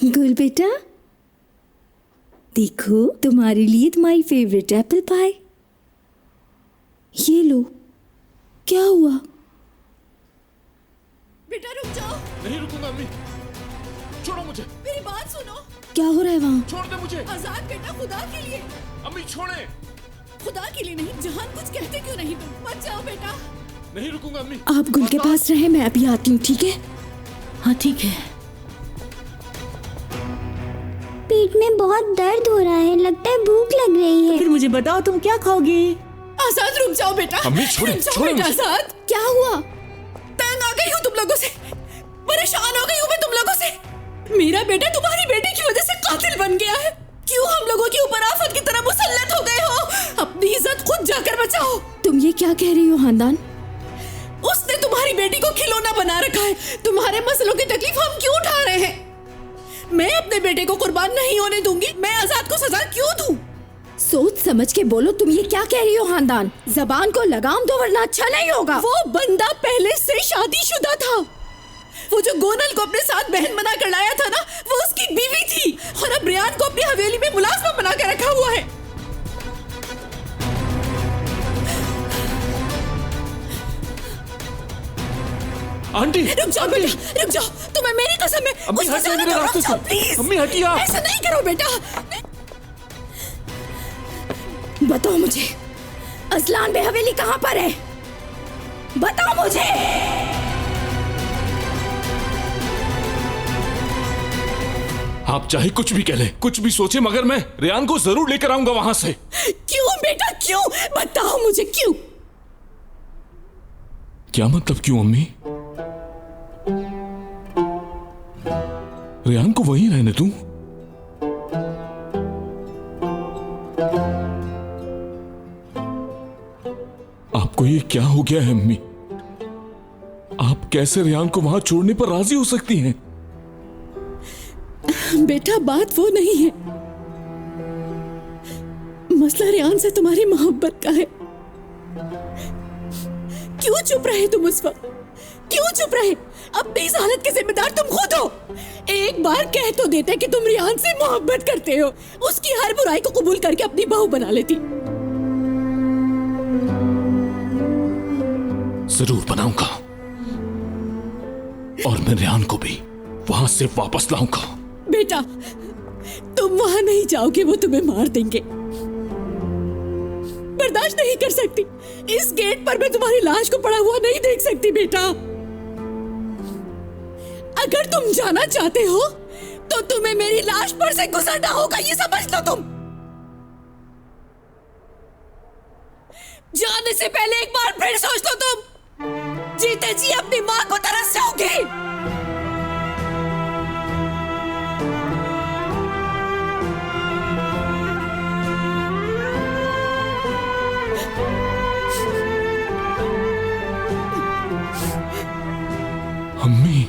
गुल बेटा, देखो तुम्हारे लिए तुम्हारी फेवरेट एप्पल पाई। ये लो। क्या हुआ? बेटा रुक जाओ। नहीं रुकूंगा अम्मी, छोड़ो मुझे। मेरी बात सुनो। क्या हो रहा है वहाँ? छोड़ दे मुझे। आजाद बेटा, खुदा के लिए। अम्मी छोड़े। खुदा के लिए नहीं, जहान कुछ कहते क्यों नहीं तुम? मत जाओ बेटा। नहीं रुकूंगा अम्मी। आप गुल के पास रहे, मैं अभी आती हूँ, ठीक है? हाँ ठीक है। पेट में बहुत दर्द हो रहा है, लगता है भूख लग रही है। फिर मुझे बताओ तुम क्या खाओगे? आजाद रुक जाओ बेटा। अम्मी छोड़े, रुक जाओ छोड़े बेटा। मुझे। आजाद, क्या हुआ? तंग आ गई हूँ तुम लोगों से, परेशान हो गई हूँ मैं तुम लोगों से। मेरा बेटा तुम्हारी बेटी की वजह से कातिल बन गया है। क्यों हम लोगों के ऊपर आफत की तरह मुसल्लत हो गए हो? अपनी इज्जत खुद जाकर बचाओ। तुम ये क्या कह रही हो खानदान? उसने तुम्हारी बेटी को खिलौना बना रखा है। तुम्हारे मसलों की तकलीफ हम क्यों उठा रहे हैं? मैं अपने बेटे को कुर्बान नहीं होने दूंगी। मैं आजाद को सजा क्यों दूं? सोच समझ के बोलो, तुम ये क्या कह रही हो खानदान? जबान को लगाम दो वरना अच्छा नहीं होगा। वो बंदा पहले से शादीशुदा था। वो जो गोनल को अपने साथ बहन बना कर लाया था ना, वो उसकी बीवी थी। और अब रियान को अपनी हवेली में मुलाजमा बना कर रखा हुआ है। आंटी रुक जाओ बेटा, रुक जाओ। तुम्हें मेरी कसम है। अम्मी उसको हटिए जाने मेरे दो, रास्ते रुक जाओ, से। प्लीज। अम्मी हटिए आप। ऐसा नहीं करो बेटा। बताओ मुझे, असलान बे हवेली कहाँ पर है? बताओ मुझे। आप चाहे कुछ भी कह ले, कुछ भी सोचे, मगर मैं रियान को जरूर लेकर आऊंगा वहां से। क्यों बेटा, क्यों? बताओ मुझे क्यों? क्या मतलब क्यों अम्मी? रियान को वहीं रहने दूं? आपको ये क्या हो गया है अम्मी? आप कैसे रियान को वहां छोड़ने पर राजी हो सकती हैं? बेटा बात वो नहीं है। मसला रियान से तुम्हारी मोहब्बत का है। क्यों चुप रहे तुम उस वक्त? क्यों चुप रहे? अपनी इस हालत के जिम्मेदार तुम खुद हो। एक बार कह तो देते कि तुम रियान से मोहब्बत करते हो, उसकी हर बुराई को कबूल करके अपनी बहू बना लेती। जरूर बनाऊंगा, और मैं रियान को भी वहां से वापस लाऊंगा। बेटा तुम वहां नहीं जाओगे, वो तुम्हें मार देंगे। बर्दाश्त नहीं कर सकती। इस गेट पर मैं तुम्हारी लाश को पड़ा हुआ नहीं देख सकती बेटा। अगर तुम जाना चाहते हो तो तुम्हें मेरी लाश पर से गुजरना होगा, ये समझ लो तुम। जाने से पहले एक बार फिर सोच लो तुम। जीते जी अपनी मां को तरस जाओगे। अम्मी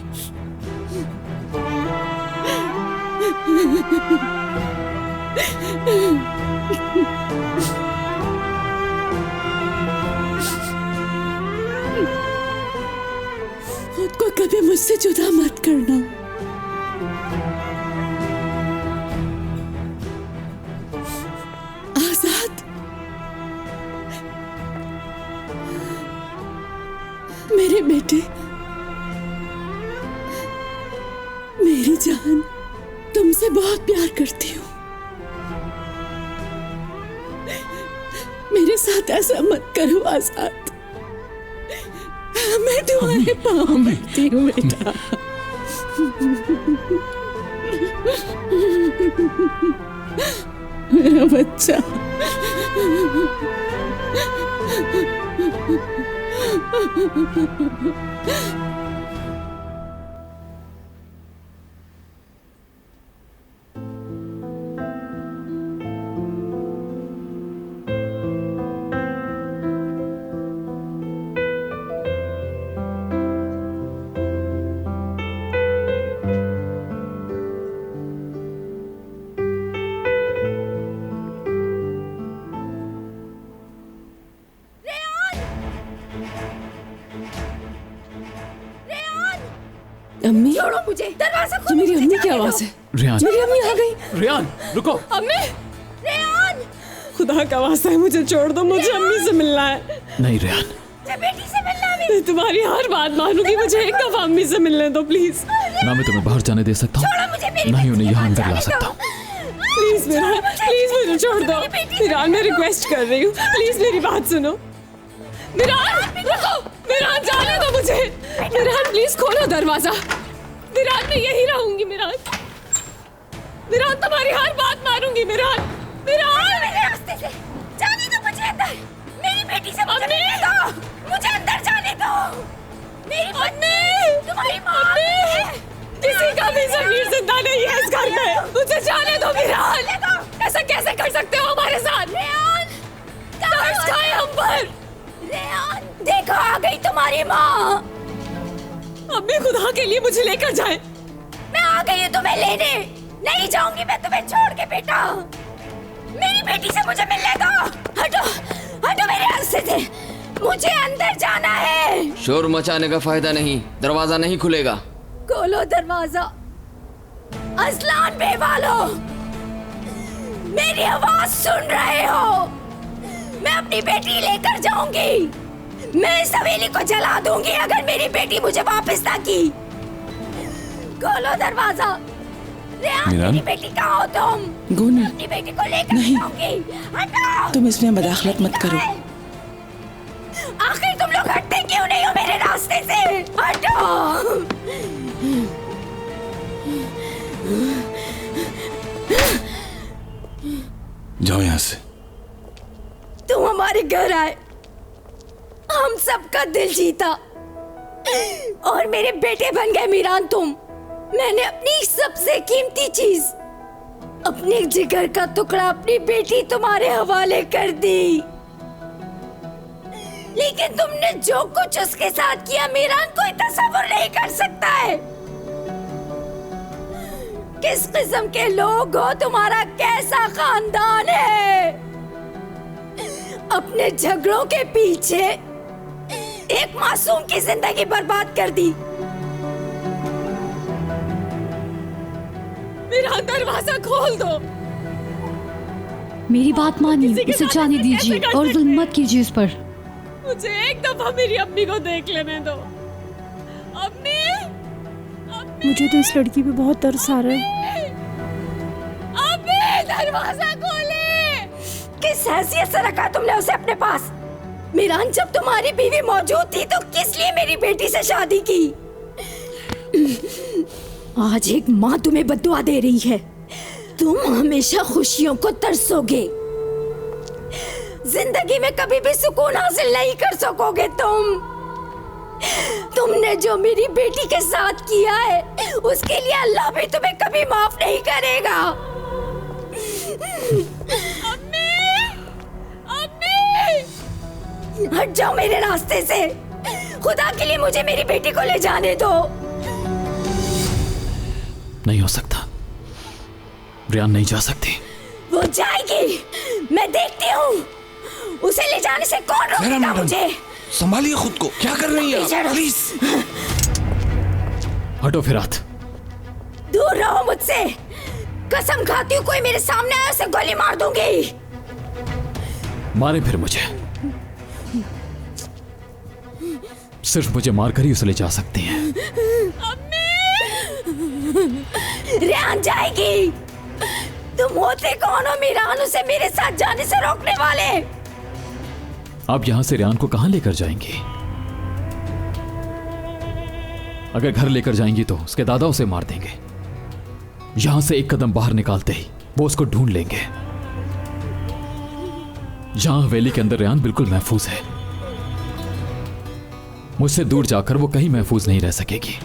खुद को कभी मुझसे जुदा मत करना। आजाद, मेरे बेटे, मेरी जान, तुमसे बहुत प्यार करती हूँ। मेरे साथ ऐसा मत करो आजाद। मैं तुम्हारे पाँव पड़ती हूँ बेटा। मेरा बच्चा। मुझे, दरवाजा खोलो। मेरी मुझे अम्मी की जाने आवाज दो। है। रेहान, मेरी अम्मी आ गई। रेहान रुको। अम्मी, रेहान, खुदा का वास्ता है मुझे छोड़ दो, मुझे अम्मी से मिलना है। नहीं रेहान, मुझे बेटी से मिलना भी। मैं तुम्हारी हर बात मानूंगी, मुझे एक दफा अम्मी से मिलने दो प्लीज। ना मैं तुम्हें बाहर जाने दे सकता छोड़ो हूँ, मुझे, मेरी ना ही बेटी उन्हें के यहाँ पास अंदर ला जाने सकता दो। हूँ। प्लीज मेरा, प्लीज मुझे छोड़ दो। मिरान, मैं रिक्वेस्ट कर रही हूँ, प्लीज मेरी बात सुनो। मिरान रुको, मिरान जाने दो मुझे। मिरान प्लीज खोलो दरवाजा। मिरान मैं यही रहूंगी। मिरान, मिरान तुम्हारी हर बात मानूंगी। मिरान, मिरान मेरे रास्ते से जाने दो मुझे अंदर। मेरी बेटी से मुझे मिलने दो। मुझे अंदर जाने दो। मेरी पत्नी, तुम्हारी माँ। किसी का भी ज़मीर जिंदा नहीं है इस घर में। मुझे जाने दो मिरान। ऐसा कैसे कर सकते हो हमारे साथ? रेहान, तरस खाए हम पर। रेहान, देखो आ गई तुम्हारी माँ। अम्मी खुदा के लिए मुझे लेकर जाए। मैं आ गई हूँ तुम्हें लेने। नहीं जाऊंगी मैं तुम्हें छोड़ के बेटा। मेरी बेटी से मुझे मिलने दो। हटो, हटो मेरे रास्ते से। मुझे अंदर जाना है। शोर मचाने का फायदा नहीं, दरवाजा नहीं खुलेगा। खोलो दरवाजा। असलान बेवालो, मेरी आवाज सुन रहे हो? मैं अपनी बेटी लेकर जाऊंगी। मैं इस हवेली को जला दूंगी अगर मेरी बेटी मुझे वापस ना की। खोलो दरवाजा। रेहान, मिरान? मेरी बेटी कहाँ हो तुम? गुन, मैं अपनी बेटी को लेकर नहीं। जाऊंगी। हटो। तुम इसमें मदाखलत मत करो। आखिर तुम लोग हटते क्यों नहीं हो मेरे रास्ते से? हटो। जाओ यहाँ से। तुम हमारे घर आए, हम सबका दिल जीता और मेरे बेटे बन गए मीरान तुम। मैंने अपनी सबसे कीमती चीज, अपने जिगर का टुकड़ा, अपनी बेटी तुम्हारे हवाले कर दी। लेकिन तुमने जो कुछ उसके साथ किया मीरान कोई तस्वीर नहीं कर सकता है। किस किस्म के लोग हो, तुम्हारा कैसा खानदान है। अपने झगड़ों के पीछे एक मासूम की जिंदगी बर्बाद कर दी। मेरा दरवाजा खोल दो। मेरी बात मानिए, किसी के उसे साथ जाने ऐसे कैसे दीजिए कर और सकते जुल्म मत कीजिए उस पर। मुझे एक दफा मेरी अम्मी को देख लेने दो। अम्मी, अम्मी, मुझे तो इस लड़की पे बहुत तरस आ रहा है। अम्मी दरवाजा खोले। किस हैसियत से रखा तुमने उसे अपने पास? मीरान, जब तुम्हारी बीवी मौजूद थी तो किस लिए मेरी बेटी से शादी की? आज एक माँ तुम्हें बद्दुआ दे रही है। तुम हमेशा खुशियों को तरसोगे, जिंदगी में कभी भी सुकून हासिल नहीं कर सकोगे। तुमने जो मेरी बेटी के साथ किया है उसके लिए अल्लाह भी तुम्हें कभी माफ नहीं करेगा। हट जाओ मेरे रास्ते से। खुदा के लिए मुझे मेरी बेटी को ले जाने दो। नहीं हो सकता, रेहान नहीं जा सकती। वो जाएगी, मैं देखती हूँ। उसे ले जाने से कौन रोकेगा मुझे? संभालिए खुद को। क्या कर रही हैं आप? प्लीज हटो फिरात। दूर रहो मुझसे। कसम खाती हूँ कोई मेरे सामने आया उसे गोली मार दूंगी। मारे फिर मुझे, सिर्फ मुझे मारकर ही उसे ले जा सकती हैं। रेहान जाएगी। तुम होते कौन हो मीरान उसे मेरे साथ जाने से रोकने वाले? आप यहां से रेहान को कहां लेकर जाएंगी? अगर घर लेकर जाएंगी तो उसके दादा उसे मार देंगे। यहां से एक कदम बाहर निकालते ही वो उसको ढूंढ लेंगे। यहां हवेली के अंदर रेहान बिल्कुल महफूज है। मुझसे दूर जाकर वो कहीं महफूज नहीं रह सकेगी।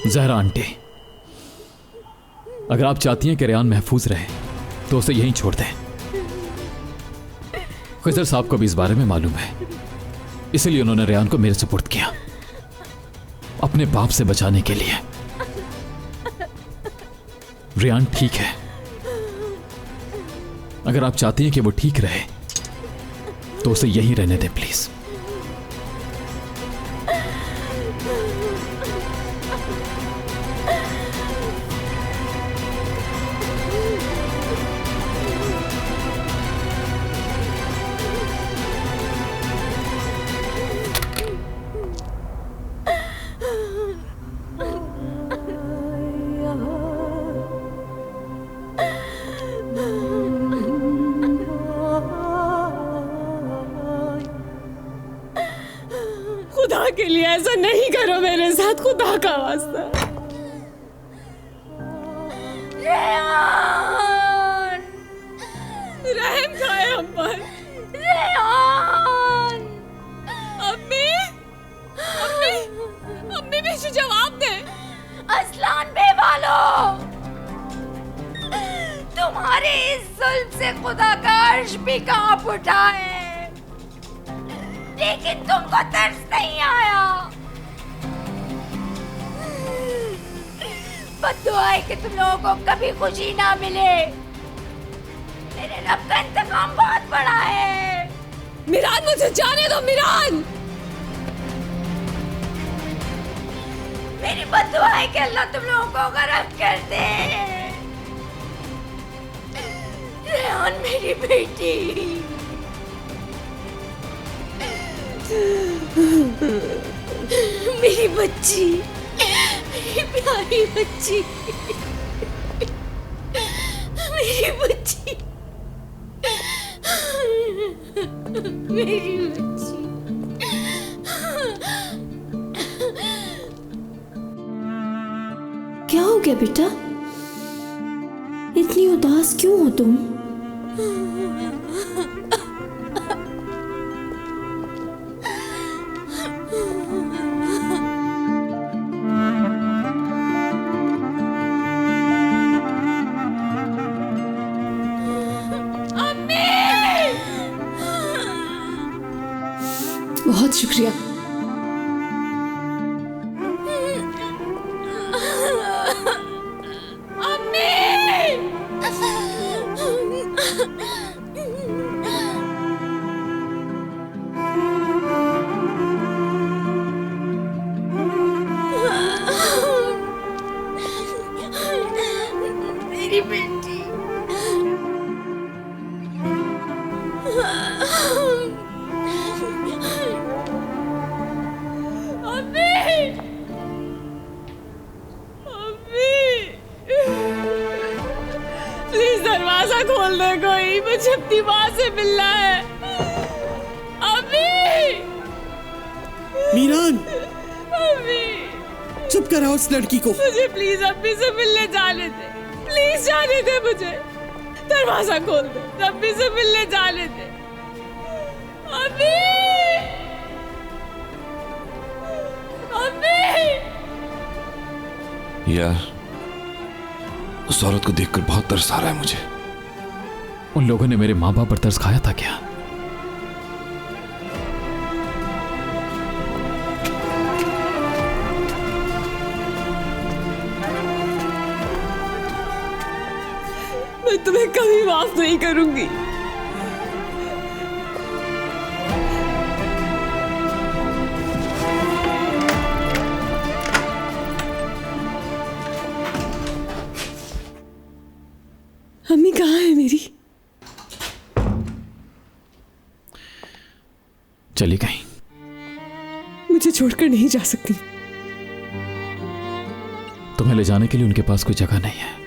जहरा आंटी, अगर आप चाहती हैं कि रेहान महफूज रहे तो उसे यहीं छोड़ दें। खिजर साहब को भी इस बारे में मालूम है, इसलिए उन्होंने रेहान को मेरे सुपुर्द किया, अपने बाप से बचाने के लिए। रेहान ठीक है। अगर आप चाहती हैं कि वो ठीक रहे तो उसे यहीं रहने दें प्लीज। खुदा के लिए ऐसा नहीं करो मेरे साथ, खुदा का वास्ता। रेहान, रहम खाए हम पर। रेहान, अम्मी, अम्मी, अम्मी मुझे जवाब दे। असलान बेवालो, तुम्हारे इस जुल्म से खुदा का अर्श भी कांप उठा है, लेकिन तुमको तरस नहीं आया। बद्दुआ है कि तुम लोगों को कभी खुशी ना मिले। मेरे रब का इंतकाम बहुत बड़ा है। मिरान, मुझे जाने दो मिरान। मेरी बद्दुआ है कि अल्लाह तुम लोगों को गरक कर दे। रेहान मेरी बेटी, मेरी बच्ची, मेरी प्यारी बच्ची, मेरी बच्ची, मेरी बच्ची। क्या हो गया बेटा? इतनी उदास क्यों हो तुम? बहुत शुक्रिया। मेरी बेटी, प्लीज दरवाजा खोल दे कोई, मुझे अपनी माँ से मिलना है। अम्मी, मीरान, अम्मी, चुप करा उस लड़की को। मुझे प्लीज अम्मी से मिलने जाने दे, प्लीज जाने दे मुझे। दरवाजा खोल दे, अम्मी से मिलने जाने दे। अम्मी, अम्मी। यार, उस औरत को देखकर बहुत तरस आ रहा है मुझे। उन लोगों ने मेरे माँ बाप पर तरस खाया था क्या? मैं तुम्हें कभी माफ नहीं करूंगी। अम्मी कहाँ है मेरी? चली गई। मुझे छोड़कर नहीं जा सकती। तुम्हें ले जाने के लिए उनके पास कोई जगह नहीं है,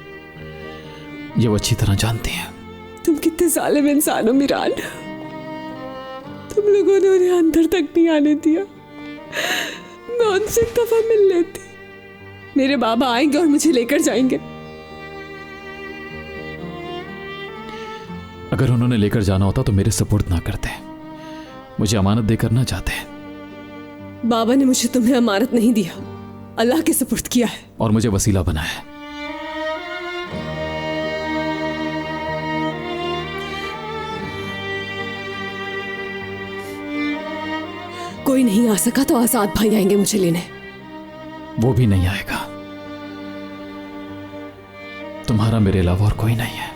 ये वो अच्छी तरह जानती हैं। तुम कितने जालिम इंसान हो मिरान। तुम लोगों ने उन्हें अंदर तक नहीं आने दिया। मैं उनसे एक दफा मिल लेती। मेरे बाबा आएंगे और मुझे लेकर जाएंगे। अगर उन्होंने लेकर जाना होता तो मेरे सपोर्ट ना करते, मुझे अमानत देकर ना जाते। बाबा ने मुझे तुम्हें अमानत नहीं दिया, अल्लाह के सपुर्द किया है और मुझे वसीला बनाया। कोई नहीं आ सका तो आजाद भाई आएंगे मुझे लेने। वो भी नहीं आएगा। तुम्हारा मेरे अलावा और कोई नहीं है।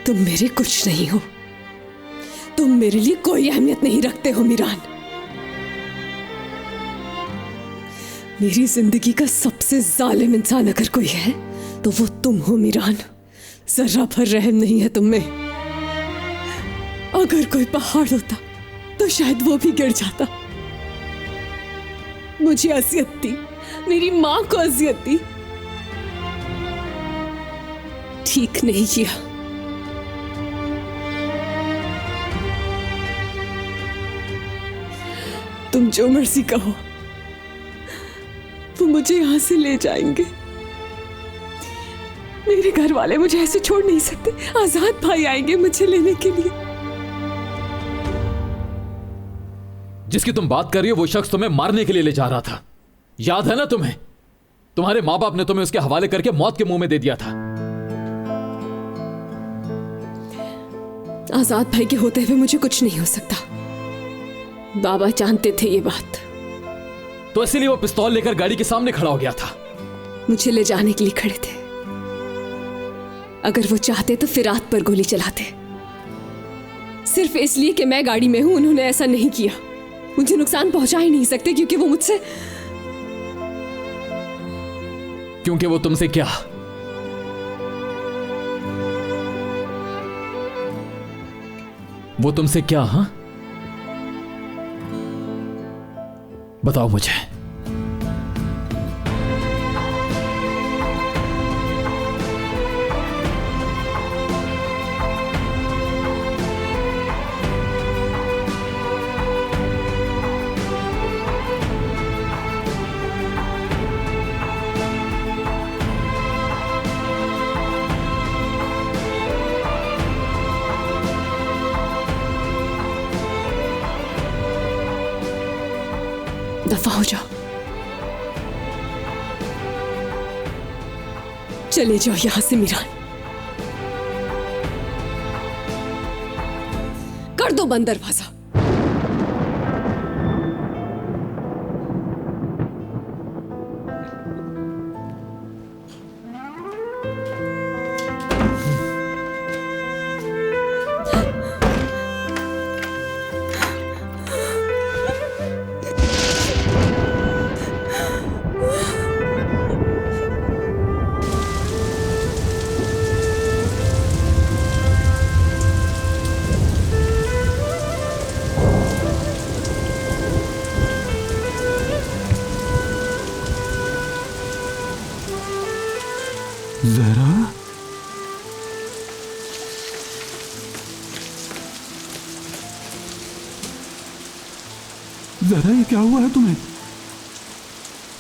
तुम मेरे कुछ नहीं हो। तुम मेरे लिए कोई अहमियत नहीं रखते हो मिरान। मेरी जिंदगी का सबसे जालिम इंसान अगर कोई है तो वो तुम हो मिरान। जरा भर रहम नहीं है तुम में। अगर कोई पहाड़ होता तो शायद वो भी गिर जाता। मुझे अजियत दी, मेरी मां को अजियत दी। ठीक नहीं किया। तुम जो मर्जी कहो, वो मुझे यहां से ले जाएंगे। मेरे घर वाले मुझे ऐसे छोड़ नहीं सकते। आजाद भाई आएंगे मुझे लेने के लिए। जिसकी तुम बात कर रही हो वो शख्स तुम्हें मारने के लिए ले जा रहा था, याद है ना तुम्हें? तुम्हारे माँ बाप ने तुम्हें उसके हवाले करके मौत के मुंह में दे दिया था। आजाद भाई के होते हुए मुझे कुछ नहीं हो सकता। बाबा जानते थे ये बात, तो इसीलिए वो पिस्तौल लेकर गाड़ी के सामने खड़ा हो गया था। मुझे ले जाने के लिए खड़े थे। अगर वो चाहते तो फिरात पर गोली चलाते। सिर्फ इसलिए कि मैं गाड़ी में हूं उन्होंने ऐसा नहीं किया। मुझे नुकसान पहुंचा ही नहीं सकते क्योंकि वो मुझसे, क्योंकि वो तुमसे क्या? वो तुमसे क्या? हाँ, बताओ मुझे। दफा हो जाओ, चले जाओ यहां से मीरान। कर दो बंद दरवाजा। जहरा, जहरा ये क्या हुआ है तुम्हें?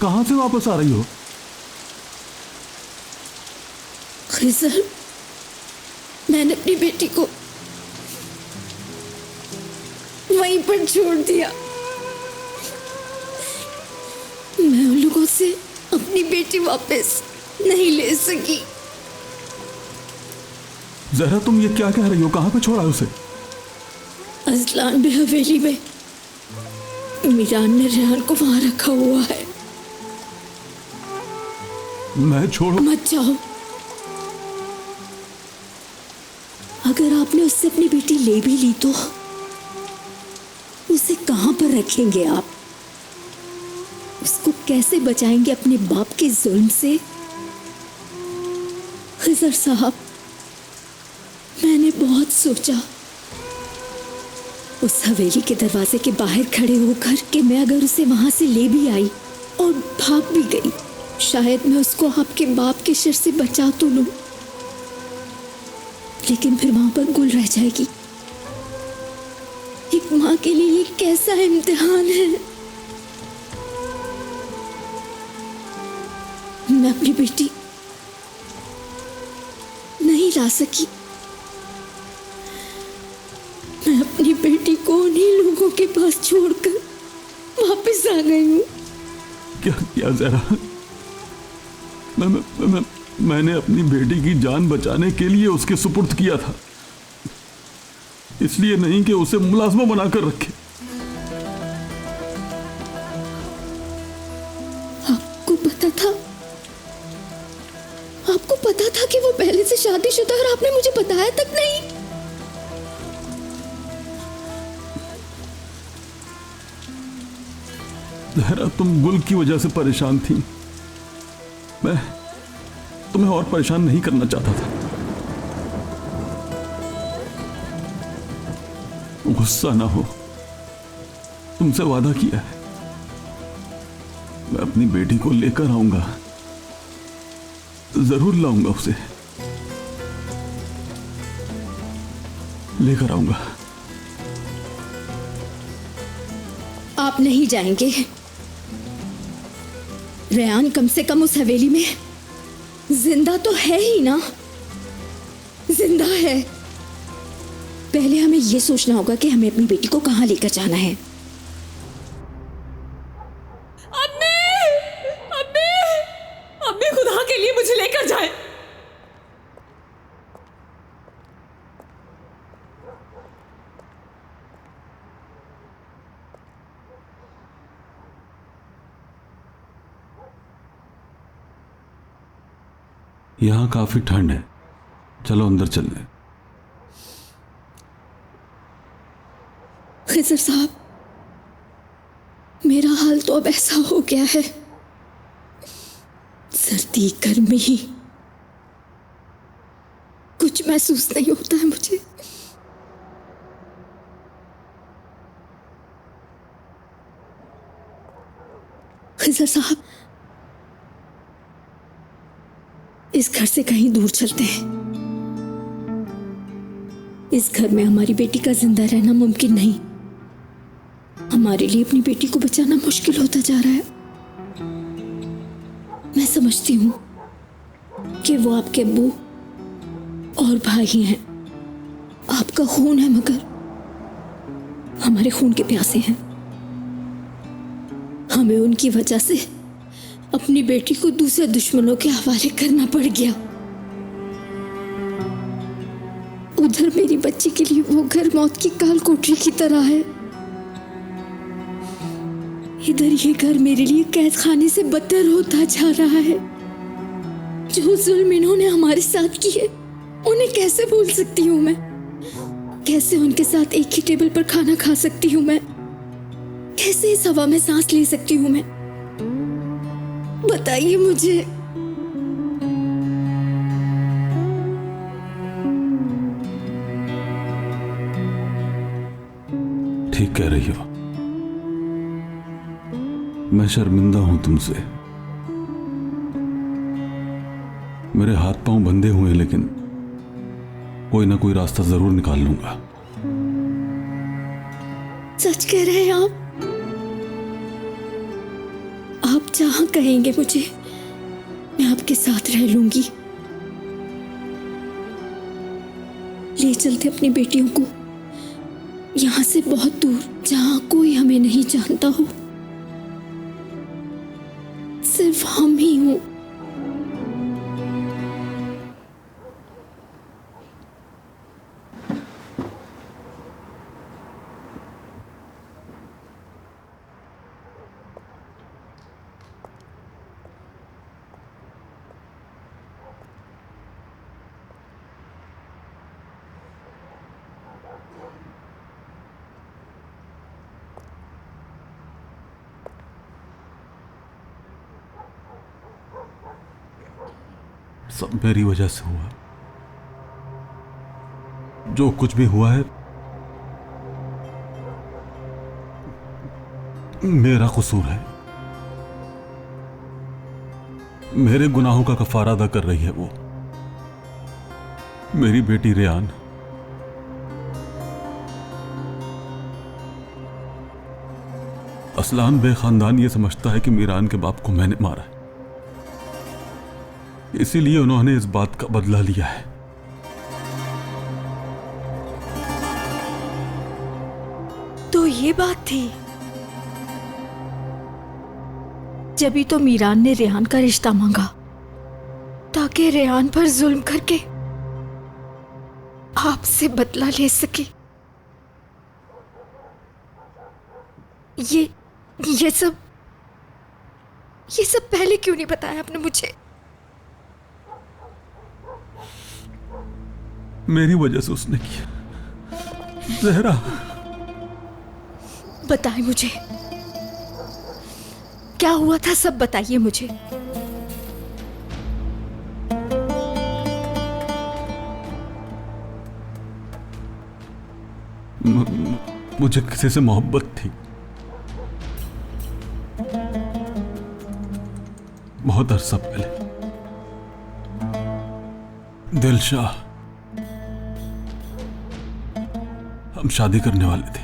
कहां से वापस आ रही हो? खिजर, मैंने अपनी बेटी को वहीं पर छोड़ दिया। मैं उन लोगों से अपनी बेटी वापस नहीं ले सकी। जहरा तुम ये क्या कह रही हो? कहां पे छोड़ा है उसे? अजलान में हवेली में मीरान ने रेहान को वहां रखा हुआ है। मैं छोड़ो मत जाओ। अगर आपने उससे अपनी बेटी ले भी ली तो उसे कहां पर रखेंगे आप? उसको कैसे बचाएंगे अपने बाप के जुल्म से? खिजर साहब, मैंने बहुत सोचा उस हवेली के दरवाजे के बाहर खड़े होकर कि मैं अगर उसे वहां से ले भी आई और भाग भी गई, शायद मैं उसको आपके बाप के शर से बचा तो लूं, लेकिन फिर वहां पर गुल रह जाएगी। एक मां के लिए ये कैसा इम्तिहान है। मैं अपनी बेटी नहीं ला सकी। मैं अपनी बेटी को उन्हीं लोगों के पास छोड़कर वापस आ गई हूँ। क्या किया जरा? मैंने अपनी बेटी की जान बचाने के लिए उसके सुपुर्द किया था, इसलिए नहीं कि उसे मुलाजमा बनाकर रखे। आपको पता था कि वो पहले से शादीशुदा और आपने मुझे बताया तक नहीं? जहरा, तुम गुल की वजह से परेशान थी। मैं तुम्हें और परेशान नहीं करना चाहता था। गुस्सा ना हो, तुमसे वादा किया है, मैं अपनी बेटी को लेकर आऊंगा, जरूर लाऊंगा, उसे लेकर आऊंगा। आप नहीं जाएंगे? रेहान कम से कम उस हवेली में जिंदा तो है ही ना? जिंदा है। पहले हमें यह सोचना होगा कि हमें अपनी बेटी को कहां लेकर जाना है। अम्मी खुदा के लिए मुझे लेकर जाए। यहाँ काफी ठंड है, चलो अंदर चलते हैं। खिजर साहब, मेरा हाल तो अब ऐसा हो गया है, सर्दी गर्मी कुछ महसूस नहीं होता है मुझे। खिजर साहब, इस घर से कहीं दूर चलते हैं। इस घर में हमारी बेटी का जिंदा रहना मुमकिन नहीं। हमारे लिए अपनी बेटी को बचाना मुश्किल होता जा रहा है। मैं समझती हूं कि वो आपके अब्बू और भाई हैं, आपका खून है, मगर हमारे खून के प्यासे हैं। हमें उनकी वजह से अपनी बेटी को दूसरे दुश्मनों के हवाले करना पड़ गया। उधर मेरी बच्ची के लिए वो घर मौत की काल कोठरी की तरह है, इधर ये घर मेरे लिए कैद खाने से बदतर होता जा रहा है। जो जुल्म इन्होंने हमारे साथ किए उन्हें कैसे भूल सकती हूँ मैं? कैसे उनके साथ एक ही टेबल पर खाना खा सकती हूँ मैं? कैसे इस हवा में सांस ले सकती हूँ मैं? बताइए मुझे। ठीक कह रही हो, मैं शर्मिंदा हूं तुमसे। मेरे हाथ पांव बंधे हुए हैं, लेकिन कोई ना कोई रास्ता जरूर निकाल लूंगा। सच कह रहे हैं आप? आप जहां कहेंगे मुझे, मैं आपके साथ रह लूंगी। ले चलते अपनी बेटियों को यहां से बहुत दूर, जहां कोई हमें नहीं जानता हो, सिर्फ हम ही हों। सब मेरी वजह से हुआ। जो कुछ भी हुआ है मेरा कसूर है। मेरे गुनाहों का कफारा अदा कर रही है वो, मेरी बेटी रेहान। असलान बेखानदान ये समझता है कि मीरान के बाप को मैंने मारा है, इसीलिए उन्होंने इस बात का बदला लिया है। तो ये बात थी। जभी तो मीरान ने रेहान का रिश्ता मांगा ताकि रेहान पर जुल्म करके आपसे बदला ले सके। ये सब पहले क्यों नहीं बताया आपने मुझे? मेरी वजह से उसने किया। जहरा, बताएं मुझे, क्या हुआ था? सब बताइए मुझे। मुझे किसी से मोहब्बत थी, बहुत अरसा पहले। दिलशाह, हम शादी करने वाले थे।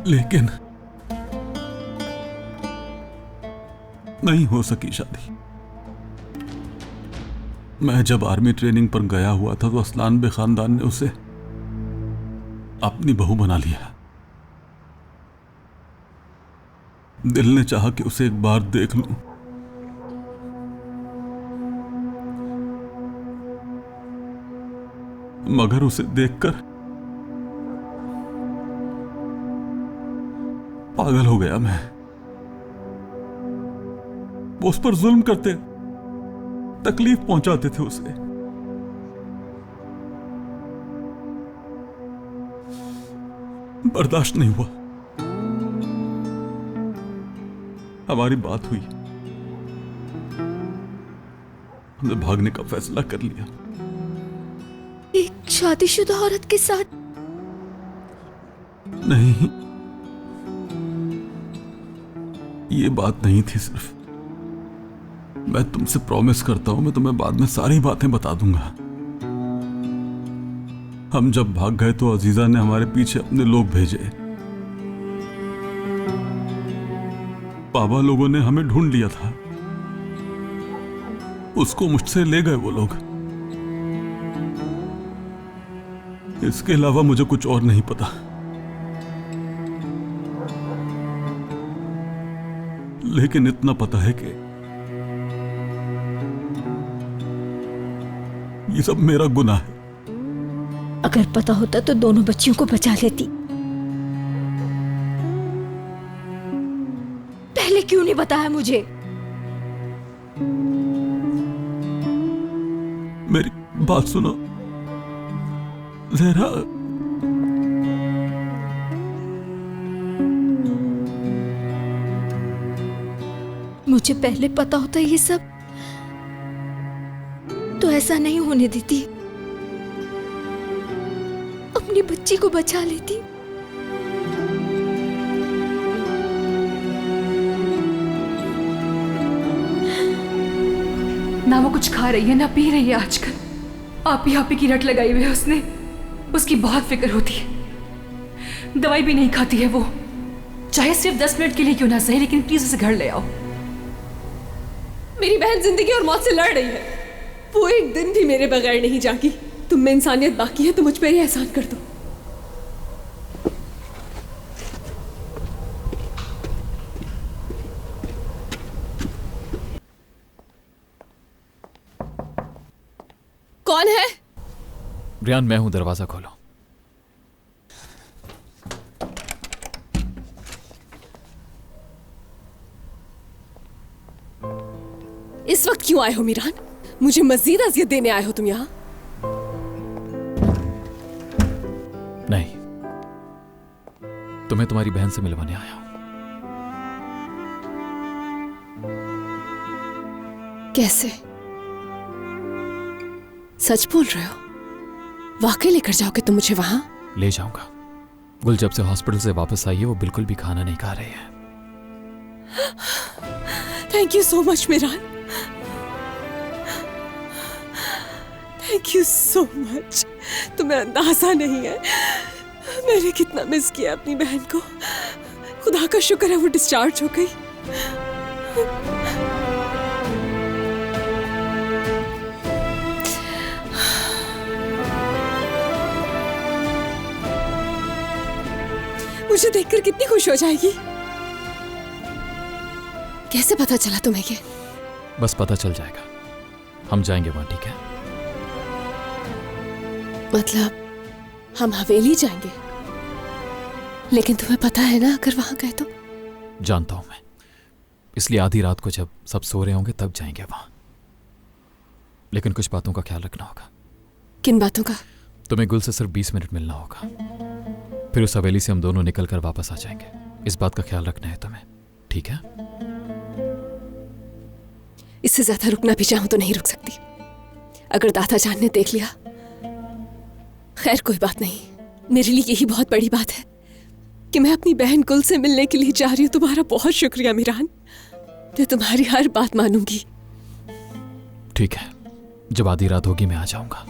लेकिन नहीं हो सकी शादी। मैं जब आर्मी ट्रेनिंग पर गया हुआ था तो असलान बे खानदान ने उसे अपनी बहू बना लिया। दिल ने चाहा कि उसे एक बार देख लूं, मगर उसे देखकर पागल हो गया मैं। वो उस पर जुल्म करते, तकलीफ पहुंचाते थे उसे। बर्दाश्त नहीं हुआ। हमारी बात हुई, हमने भागने का फैसला कर लिया। एक शादीशुदा औरत के साथ? नहीं, ये बात नहीं थी सिर्फ। मैं तुमसे प्रॉमिस करता हूं, मैं तुम्हें बाद में सारी बातें बता दूंगा। हम जब भाग गए तो अजीजा ने हमारे पीछे अपने लोग भेजे। बाबा लोगों ने हमें ढूंढ लिया था, उसको मुझसे ले गए वो लोग। इसके अलावा मुझे कुछ और नहीं पता। लेकिन इतना पता है कि ये सब मेरा गुनाह है। अगर पता होता तो दोनों बच्चियों को बचा लेती। पहले क्यों नहीं बताया मुझे? मेरी बात सुनो जहरा। मुझे पहले पता होता ये सब तो ऐसा नहीं होने देती, अपनी बच्ची को बचा लेती। ना वो कुछ खा रही है ना पी रही है आजकल। आप ही की रट लगाई हुई है उसने। उसकी बहुत फिक्र होती है, दवाई भी नहीं खाती है वो। चाहे सिर्फ 10 मिनट के लिए क्यों ना सही, लेकिन प्लीज उसे घर ले आओ। मेरी बहन जिंदगी और मौत से लड़ रही है, वो एक दिन भी मेरे बगैर नहीं जागी। तुम में इंसानियत बाकी है तो मुझ पर ही एहसान कर दो। कौन है? रियान, मैं हूं, दरवाजा खोलो। इस वक्त क्यों आए हो मीरान? मुझे मजीद अजियत देने आए हो तुम यहां? नहीं, तुम्हें तुम्हारी बहन से मिलवाने आया हूं। कैसे? सच बोल रहे हो? वाकई लेकर जाओगे तुम मुझे वहां? ले जाऊंगा। गुल जब से हॉस्पिटल से वापस आई है वो बिल्कुल भी खाना नहीं खा रही है। Thank you so much Meeran, thank you so much. तुम्हें अंदाजा नहीं है मैंने कितना मिस किया अपनी बहन को। खुदा का शुक्र है वो डिस्चार्ज हो गई। मुझे देखकर कितनी खुश हो जाएगी। कैसे पता चला तुम्हें ये? बस पता चल जाएगा, हम जाएंगे वहां, ठीक है? मतलब हम हवेली जाएंगे? लेकिन तुम्हें पता है ना अगर वहां गए तो? जानता हूं मैं, इसलिए आधी रात को जब सब सो रहे होंगे तब जाएंगे वहां। लेकिन कुछ बातों का ख्याल रखना होगा। किन बातों का? तुम्हें गुल से सिर्फ 20 मिनट मिलना होगा, फिर उस हवेली से हम दोनों निकल कर वापस आ जाएंगे। इस बात का ख्याल रखना है तुम्हें, ठीक है? इससे ज्यादा रुकना भी चाहूं तो नहीं रुक सकती। अगर दादा जान ने देख लिया, खैर कोई बात नहीं। मेरे लिए यही बहुत बड़ी बात है कि मैं अपनी बहन गुल से मिलने के लिए जा रही हूं। तुम्हारा बहुत शुक्रिया मीरान, मैं तुम्हारी हर बात मानूंगी। ठीक है, जब आधी रात होगी मैं आ जाऊंगा।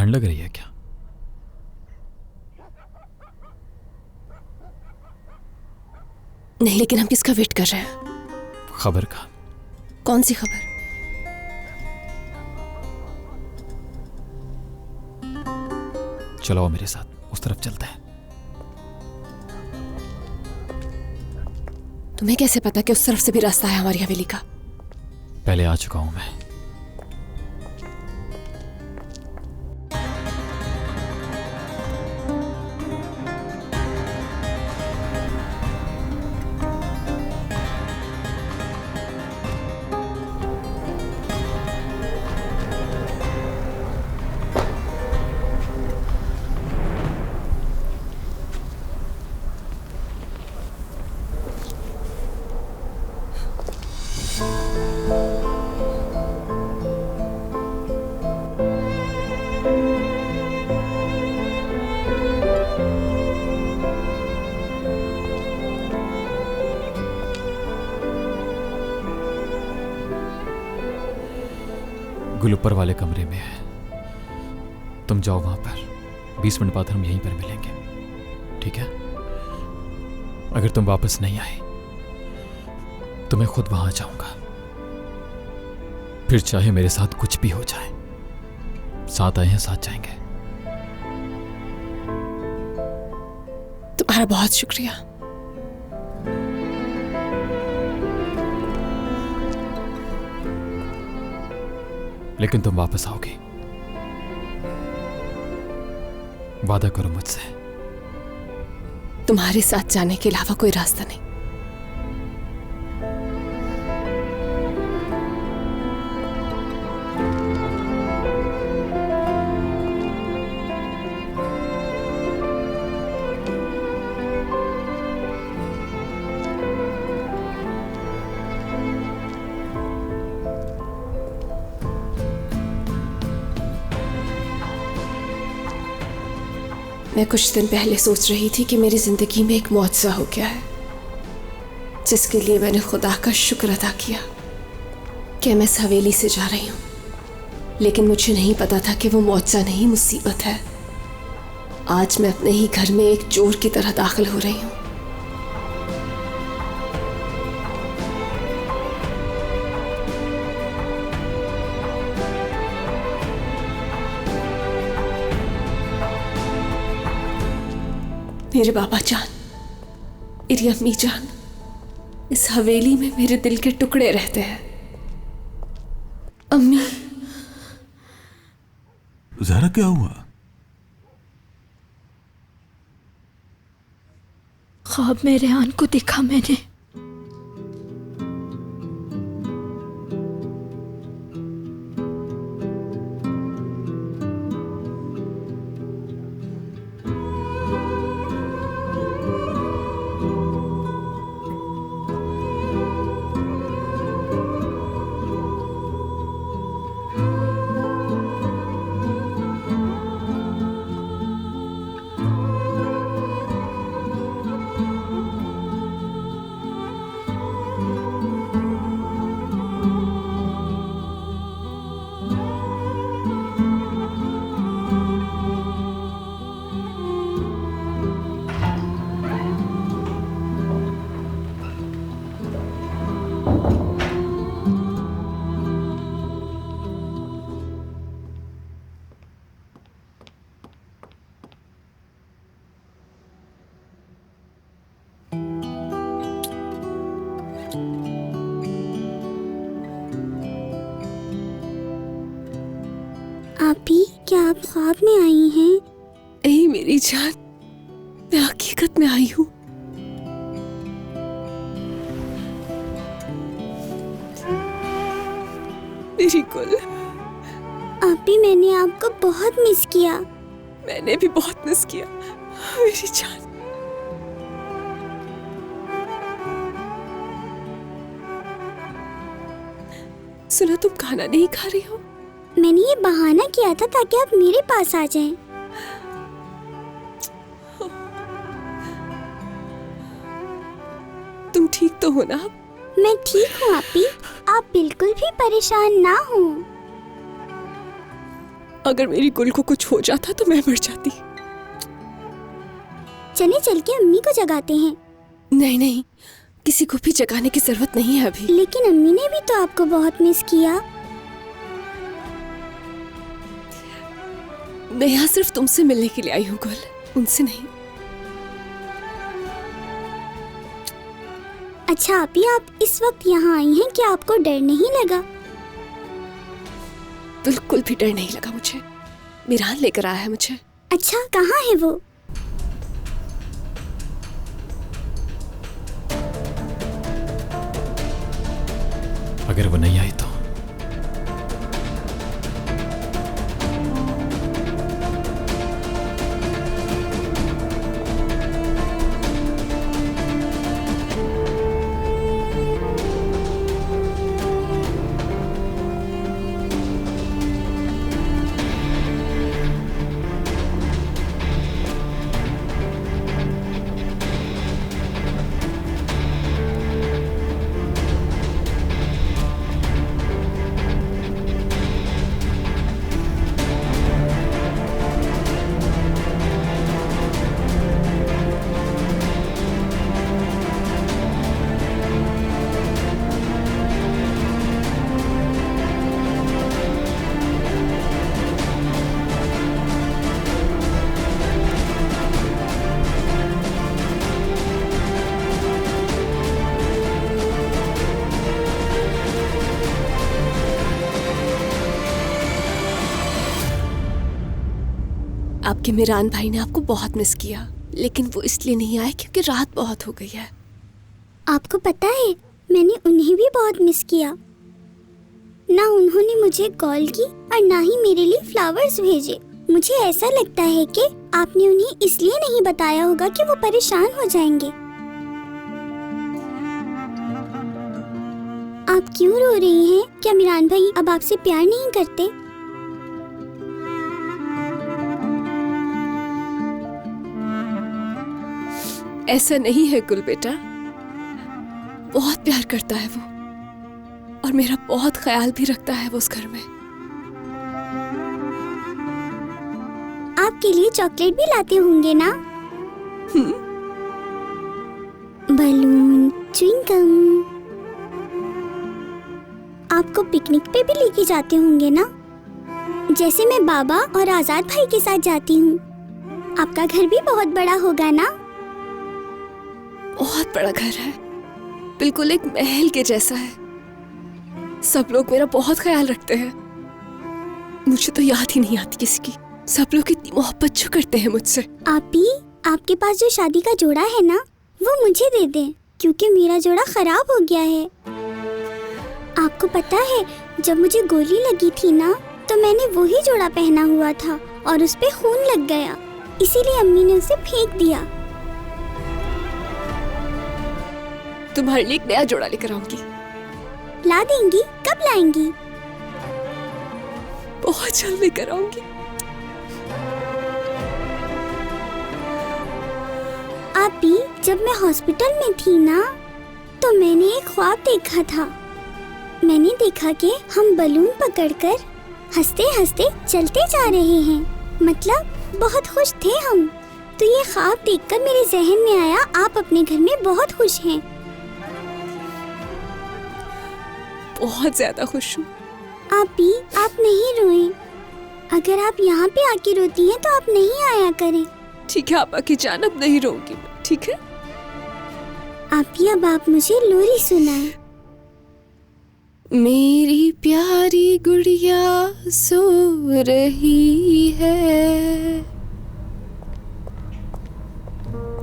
ठंड लग रही है क्या? नहीं, लेकिन हम किसका वेट कर रहे हैं? खबर का। कौन सी खबर? चलो मेरे साथ, उस तरफ चलते हैं। तुम्हें कैसे पता कि उस तरफ से भी रास्ता है हमारी हवेली का? पहले आ चुका हूं मैं। गुल ऊपर वाले कमरे में है, तुम जाओ वहां पर। 20 मिनट बाद हम यहीं पर मिलेंगे, ठीक है? अगर तुम वापस नहीं आए तो मैं खुद वहां जाऊंगा। फिर चाहे मेरे साथ कुछ भी हो जाए, साथ आए हैं साथ जाएंगे। तुम्हारा बहुत शुक्रिया। लेकिन तुम वापस आओगी, वादा करो मुझसे। तुम्हारे साथ जाने के अलावा कोई रास्ता नहीं। मैं कुछ दिन पहले सोच रही थी कि मेरी जिंदगी में एक मुआवजा हो गया है, जिसके लिए मैंने खुदा का शुक्र अदा किया कि मैं इस हवेली से जा रही हूँ। लेकिन मुझे नहीं पता था कि वो मुआवजा नहीं, मुसीबत है। आज मैं अपने ही घर में एक चोर की तरह दाखिल हो रही हूँ। मेरे बाबा जान, मेरी अम्मी जान, इस हवेली में मेरे दिल के टुकड़े रहते हैं। अम्मी। ज़हरा, क्या हुआ? ख्वाब में रेहान को देखा मैंने। आपी, क्या आप ख्वाब में आई हैं? नहीं मेरी जान, मैं हकीकत में आई हूँ। मेरी गुल। आपी, मैंने आपको बहुत मिस किया। मैंने भी बहुत मिस किया मेरी जान। सुनो, तुम खाना नहीं खा रही हो? मैंने ये बहाना किया था ताकि आप मेरे पास आ जाएं। तुम ठीक तो हो ना? मैं ठीक हूँ आपी, आप बिल्कुल भी परेशान ना हो। अगर मेरी गुल को कुछ हो जाता तो मैं मर जाती। चले चल के अम्मी को जगाते हैं। नहीं नहीं, किसी को भी जगाने की जरूरत नहीं है अभी। लेकिन अम्मी ने भी तो आपको बहुत मिस किया। मैं यहाँ सिर्फ तुमसे मिलने के लिए आई हूँ गुल, उनसे नहीं। अच्छा आपी, आप इस वक्त यहाँ आई हैं, क्या आपको डर नहीं लगा? बिल्कुल भी डर नहीं लगा मुझे। मीरान लेकर आया है मुझे। अच्छा, कहाँ है वो? अगर वो नहीं आई तो आपके मीरान भाई ने आपको बहुत मिस किया, लेकिन वो इसलिए नहीं आए क्योंकि रात बहुत हो गई है। आपको पता है, मैंने उन्हें भी बहुत मिस किया। ना उन्होंने मुझे कॉल की और ना ही मेरे लिए फ्लावर्स भेजे। मुझे ऐसा लगता है कि आपने उन्हें इसलिए नहीं बताया होगा कि वो परेशान हो जाएंगे। आप क्यों रो रही हैं? क्या मीरान भाई अब आपसे प्यार नहीं करते? ऐसा नहीं है गुल बेटा, बहुत प्यार करता है वो और मेरा बहुत ख्याल भी रखता है वो उस घर में। आपके लिए चॉकलेट भी लाते होंगे ना? Balloon, chewing gum. आपको पिकनिक पे भी लेके जाते होंगे ना, जैसे मैं बाबा और आजाद भाई के साथ जाती हूँ। आपका घर भी बहुत बड़ा होगा ना? बहुत बड़ा घर है, बिल्कुल एक महल के जैसा है। सब लोग मेरा बहुत ख्याल रखते हैं। मुझे तो याद ही नहीं आती किसी की। सब लोग इतनी मोहब्बत जो करते हैं मुझसे। आपी, आपके पास जो शादी का जोड़ा है ना, वो मुझे दे दें, क्योंकि मेरा जोड़ा खराब हो गया है। आपको पता है, जब मुझे गोली लगी थी ना, तो मैंने वही जोड़ा पहना हुआ था और उस पे खून लग गया, इसीलिए अम्मी ने उसे फेंक दिया। तुम्हारे लिए एक नया जोड़ा लेकर आऊंगी। ला देंगी? कब लाएंगी? बहुत जल्द लेकर आऊंगी। आपी, जब मैं हॉस्पिटल में थी ना, तो मैंने एक ख्वाब देखा था। मैंने देखा कि हम बलून पकड़कर हंसते हंसते चलते जा रहे हैं, मतलब बहुत खुश थे हम। तो ये ख्वाब देखकर मेरे जहन में आया, आप अपने घर में बहुत खुश हैं। बहुत ज्यादा खुश हूँ। आपी, आप नहीं रोएं। अगर आप यहाँ पे आके रोती हैं तो आप नहीं आया करें। ठीक है आपा की जान, अब नहीं रोऊंगी मैं, ठीक है? आपी, अब आप मुझे लोरी सुनाएं। मेरी प्यारी गुड़िया सो रही है,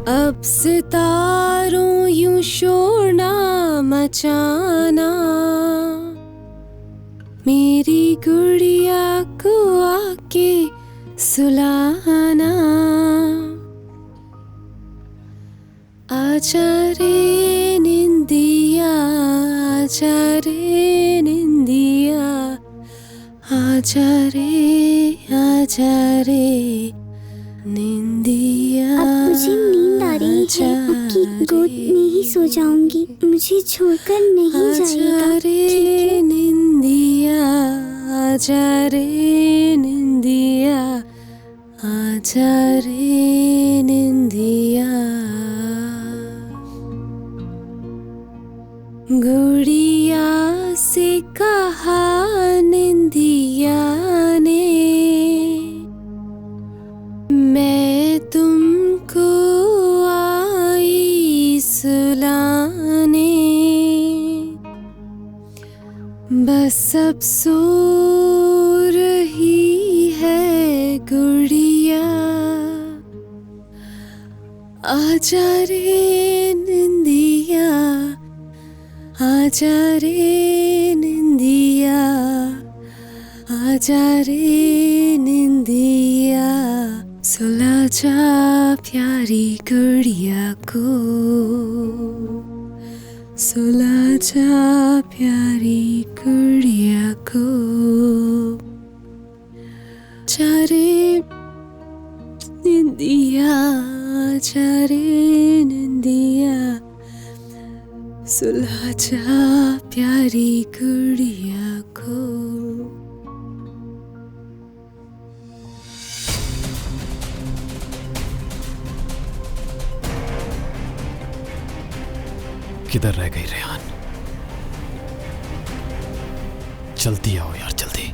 अब सितारों यूं शोर ना मचाना, मेरी गुड़िया को आके सुलाना। आजा रे निंदिया, आजा रे निंदिया, आजा रे निंदिया। अब मुझे नींद आ रही है, आपकी गोद में ही सो जाऊंगी। मुझे छोड़कर नहीं जाएगा, आजा रे निंदिया, आजा रे निंदिया। आजा रे निंदिया गुड़िया से कहा निंदिया ने मैं तुमको आई सुलाने बस अब सो रही है गुड़िया आजा रे निंदिया आजा रे निंदिया आजा रे निंदिया सुला जा प्यारी गुड़िया को सुला जा प्यारी गुड़िया को जा रे निंदिया जा रे निंदिया सुला जा प्यारी गुड़िया को किधर रह गई रेहान? जल्दी आओ यार, जल्दी।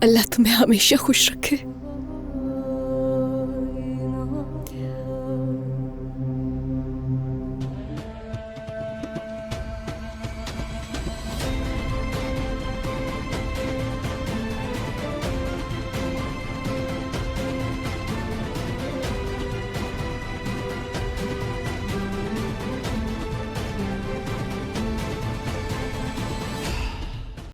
अल्लाह तुम्हें हमेशा खुश रखे।